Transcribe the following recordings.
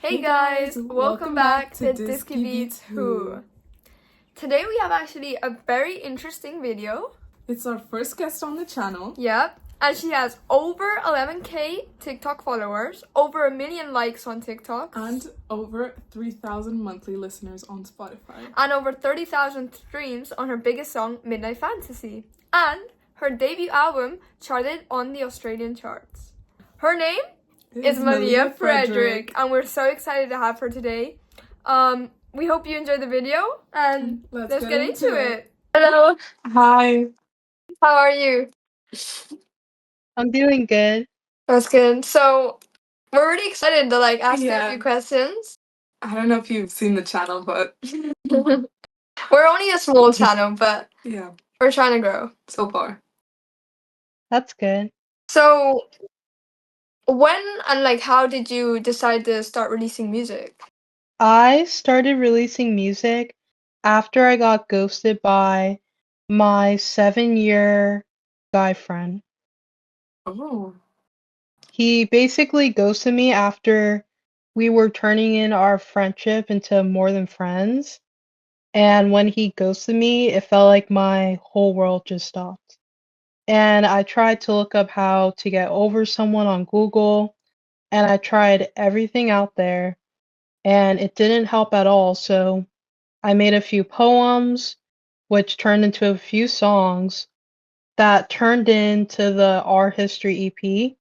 Hey guys, welcome back to Disky Beats Who. Today we have actually a very interesting video. It's our first guest on the channel. Yep, and she has over 11k TikTok followers, over 1 million likes on TikTok, And over 3,000 monthly listeners on Spotify. and over 30,000 streams on her biggest song, Midnight Fantasy. And her debut album charted on the Australian charts. Her name is Maleah Frederick, and we're so excited to have her today. We hope you enjoyed the video, and let's get into it. Hello, Hi. how are you? I'm doing good. That's good. So we're really excited to ask you a Yeah. few questions. I don't know if you've seen the channel, but We're only a small channel, but yeah, we're trying to grow. so far. That's good. So when and how did you decide to start releasing music? I started releasing music after I got ghosted by my 7-year guy friend. Oh. He basically ghosted me after we were turning in our friendship into more than friends. And when he ghosted me, it felt like my whole world just stopped. And I tried to look up how to get over someone on Google, and I tried everything out there, and it didn't help at all. So I made a few poems, which turned into a few songs that turned into the Our History EP,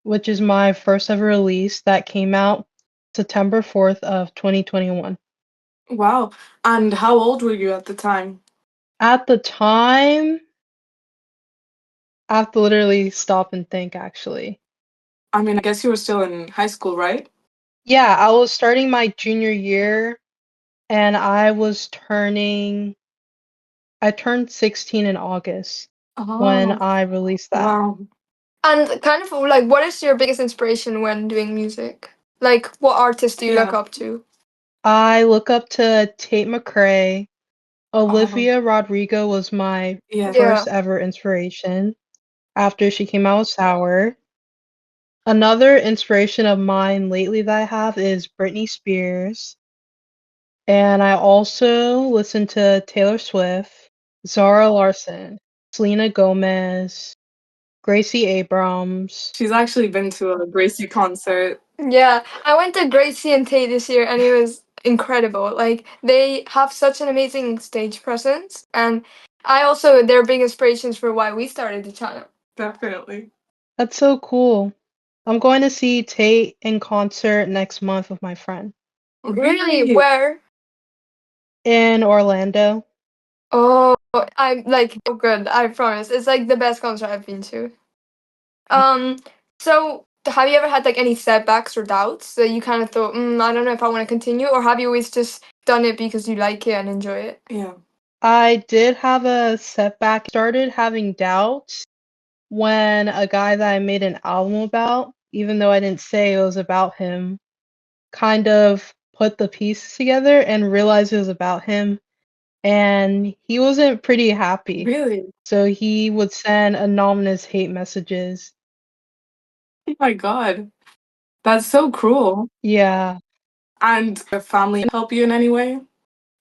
which is my first ever release that came out September 4th of 2021. Wow. And how old were you at the time? At the time, I have to literally stop and think actually. I mean, I guess you were still in high school, right? Yeah, I was starting my junior year and I turned 16 in August when Oh, I released that. wow. And kind of what is your biggest inspiration when doing music? What artist do you look Yeah. up to? I look up to Tate McRae. Oh, Olivia Rodrigo was my yeah. first ever inspiration after she came out with Sour. Another inspiration of mine lately that I have is Britney Spears. And I also listen to Taylor Swift, Zara Larsson, Selena Gomez, Gracie Abrams. She's actually been to a Gracie concert. Yeah, I went to Gracie and Tate this year, and it was incredible. They have such an amazing stage presence, and they're big inspirations for why we started the channel. Definitely. That's so cool. I'm going to see Tate in concert next month with my friend Really? Where? in Orlando. Oh, I'm oh good, I promise. It's the best concert I've been to. So have you ever had any setbacks or doubts that you kind of thought, I don't know if I want to continue, or have you always just done it because you like it and enjoy it? Yeah. I did have a setback, started having doubts when a guy that I made an album about, even though I didn't say it was about him, kind of put the pieces together and realized it was about him. And he wasn't pretty happy. Really? So he would send anonymous hate messages. Oh my God. That's so cruel. Yeah. And your family help you in any way?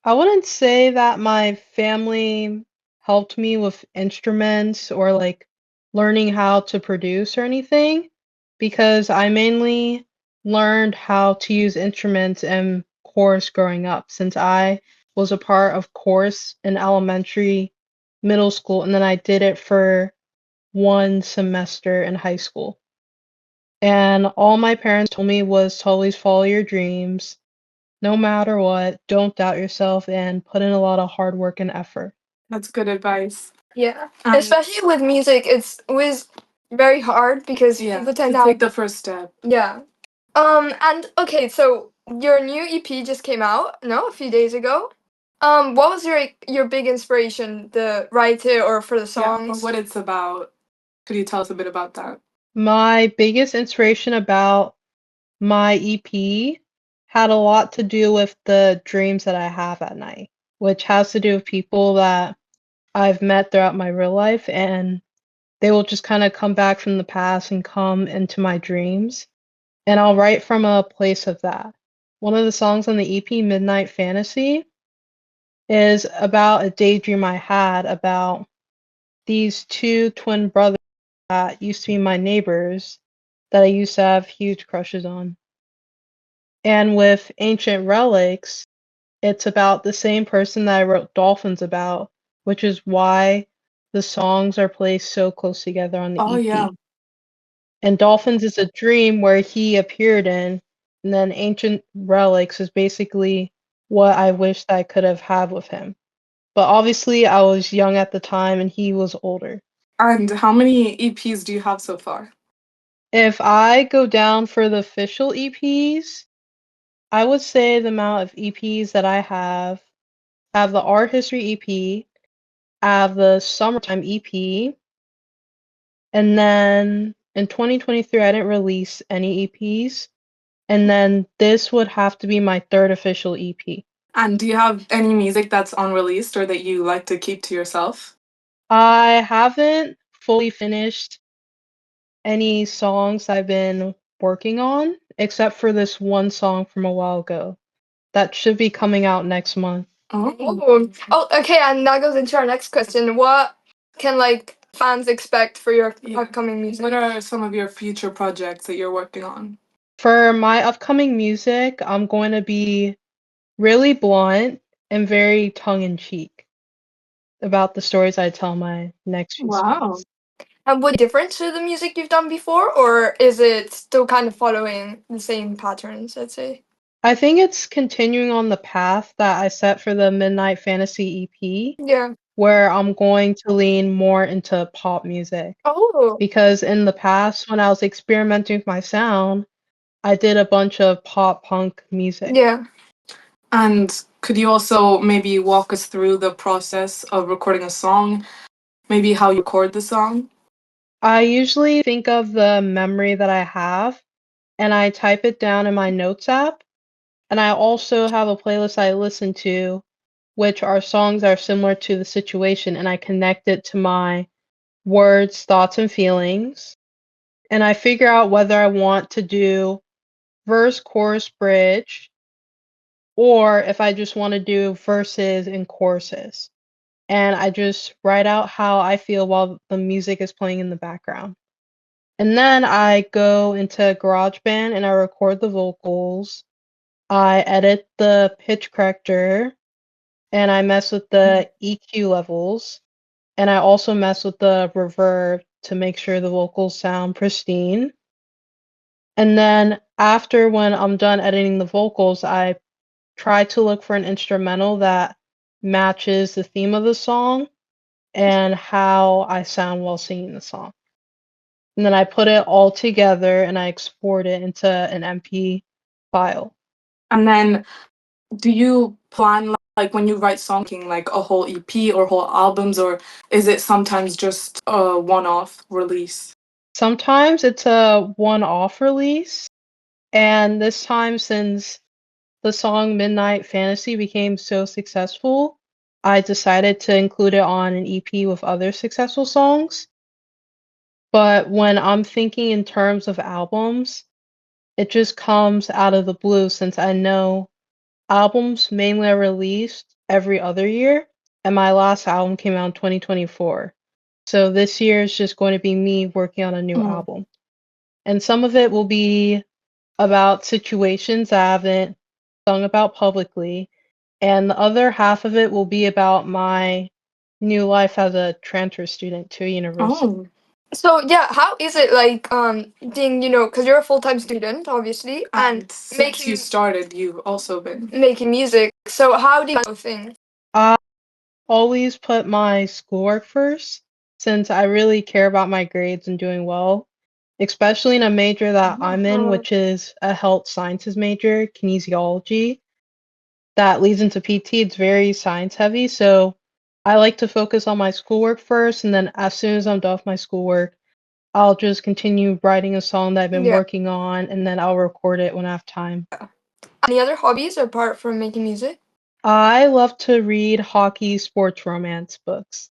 I wouldn't say that my family helped me with instruments or learning how to produce or anything, because I mainly learned how to use instruments in chorus growing up, since I was a part of chorus in elementary, middle school, and then I did it for one semester in high school. And all my parents told me was to always follow your dreams, no matter what, don't doubt yourself and put in a lot of hard work and effort. That's good advice. Yeah. Especially with music, it's always very hard because Yeah, people to tend to have take the first step. yeah. And okay, so your new EP just came out, no, a few days ago. What was your big inspiration, the writer or for the Yeah, or songs? what it's about. Could you tell us a bit about that? My biggest inspiration about my EP had a lot to do with the dreams that I have at night, which has to do with people that I've met throughout my real life, and they will just kind of come back from the past and come into my dreams. And I'll write from a place of that. one of the songs on the EP, Midnight Fantasy, is about a daydream I had about these two twin brothers that used to be my neighbors that I used to have huge crushes on. And with Ancient Relics, it's about the same person that I wrote Dolphins about, which is why the songs are placed so close together on the Oh yeah. EP. And Dolphins is a dream where he appeared in, and then Ancient Relics is basically what I wished I could have had with him. But obviously, I was young at the time and he was older. And how many EPs do you have so far? If I go down for the official EPs, I would say the amount of EPs that I have the Art History EP, I have the Summertime EP, and then in 2023, I didn't release any EPs. And then this would have to be my third official EP. And do you have any music that's unreleased or that you like to keep to yourself? I haven't fully finished any songs I've been working on, except for this one song from a while ago that should be coming out next month. Oh. Okay, and that goes into our next question. What can like fans expect for your Yeah. upcoming music? What are some of your future projects that you're working on? For my upcoming music, I'm going to be really blunt and very tongue in cheek about the stories I tell my next few Wow. songs. And would it be different to the music you've done before, or is it still kind of following the same patterns, I'd say? I think it's continuing on the path that I set for the Midnight Fantasy EP, Yeah. where I'm going to lean more into pop music. Oh. Because in the past, when I was experimenting with my sound, I did a bunch of pop punk music. Yeah. And could you also maybe walk us through the process of recording a song? Maybe how you record the song? I usually think of the memory that I have and I type it down in my notes app. And I also have a playlist I listen to, which are songs that are similar to the situation, and I connect it to my words, thoughts, and feelings. And I figure out whether I want to do verse, chorus, bridge, or if I just want to do verses and choruses. And I just write out how I feel while the music is playing in the background. And then I go into GarageBand and I record the vocals. I edit the pitch corrector and I mess with the EQ levels. And I also mess with the reverb to make sure the vocals sound pristine. And then after when I'm done editing the vocals, I try to look for an instrumental that matches the theme of the song and how I sound while singing the song. And then I put it all together and I export it into an MP file. And then do you plan like when you write songing like a whole EP or whole albums, or is it sometimes just a one-off release? Sometimes it's a one-off release, and this time since the song Midnight Fantasy became so successful, I decided to include it on an EP with other successful songs. But when I'm thinking in terms of albums, it just comes out of the blue since I know albums mainly are released every other year, and my last album came out in 2024. So this year is just going to be me working on a new album. And some of it will be about situations I haven't sung about publicly, and the other half of it will be about my new life as a transfer student to a university. Oh. So yeah, how is it like being, because you're a full-time student, obviously, and Since you started, you've also been. making music. So how do you do things? I always put my schoolwork first since I really care about my grades and doing well, especially in a major that I'm in, which is a health sciences major, kinesiology. That leads into PT. It's very science heavy, so I like to focus on my schoolwork first, and then as soon as I'm done with my schoolwork, I'll just continue writing a song that I've been Yeah. working on, and then I'll record it when I have time. Any other hobbies apart from making music? I love to read hockey sports romance books.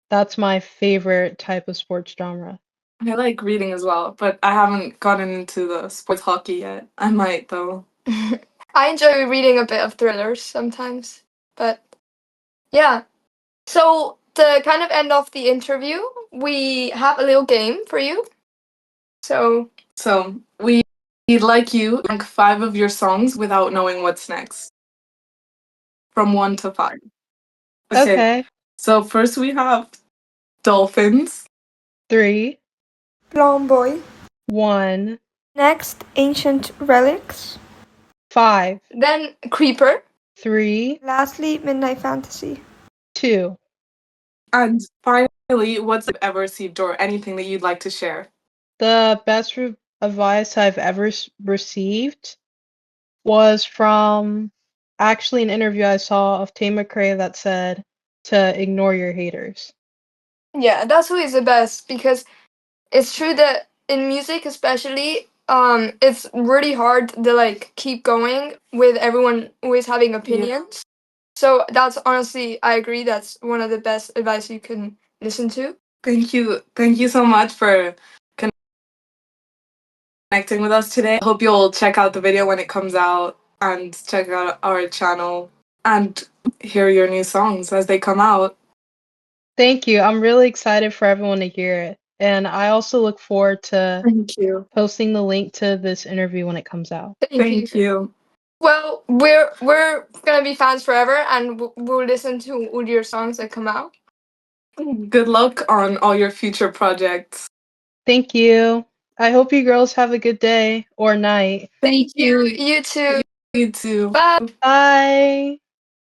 That's my favorite type of sports genre. I like reading as well, but I haven't gotten into the sports hockey yet. I might though. I enjoy reading a bit of thrillers sometimes. But yeah. So to kind of end off the interview, we have a little game for you. So we'd like you to rank 5 of your songs without knowing what's next. From 1 to 5. Okay. So first we have Dolphins. 3, Long Boy. 1, Next, Ancient Relics. 5, Then Creeper. 3, Lastly, Midnight Fantasy. 2. And finally, what's you've ever received or anything that you'd like to share? The best advice I've ever received was from actually an interview I saw of Tay McRae that said to ignore your haters. Yeah, that's who is the best because it's true that in music especially, it's really hard to like keep going with everyone always having opinions. So that's honestly, I agree, that's one of the best advice you can listen to. Thank you so much for connecting with us today. I hope you'll check out the video when it comes out and check out our channel and hear your new songs as they come out. Thank you. I'm really excited for everyone to hear it. And I also look forward to Thank you. posting the link to this interview when it comes out. Thank you. Well, we're gonna be fans forever, and we'll listen to all your songs that come out. Good luck on all your future projects. Thank you. I hope you girls have a good day or night. Thank you. You too. You too. Bye. Bye.